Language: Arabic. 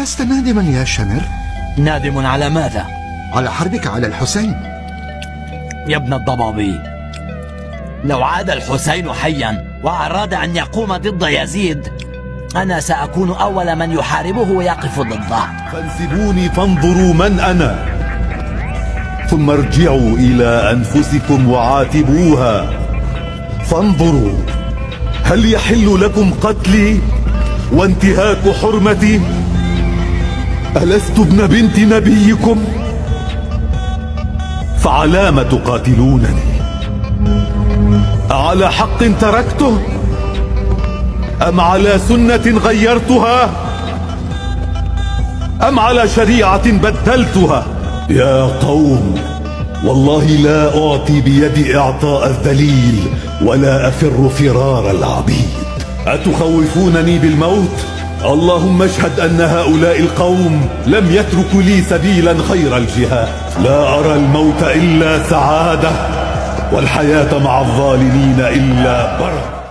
لست نادما يا شمر؟ نادم على ماذا؟ على حربك على الحسين. يا ابن الضبابي، لو عاد الحسين حيا وأراد أن يقوم ضد يزيد، أنا سأكون أول من يحاربه ويقف ضده. فانسبوني فانظروا من أنا، ثم ارجعوا إلى أنفسكم وعاتبوها، فانظروا هل يحل لكم قتلي وانتهاك حرمتي؟ ألست ابن بنت نبيكم؟ فعلام تقاتلونني؟ أعلى حق تركته أم على سنة غيرتها أم على شريعة بدلتها؟ يا قوم، والله لا أعطي بيد إعطاء الذليل ولا أفر فرار العبيد. أتخوفونني بالموت؟ اللهم اشهد أن هؤلاء القوم لم يتركوا لي سبيلا خير الجهاد. لا أرى الموت إلا سعادة، والحياة مع الظالمين إلا بركة.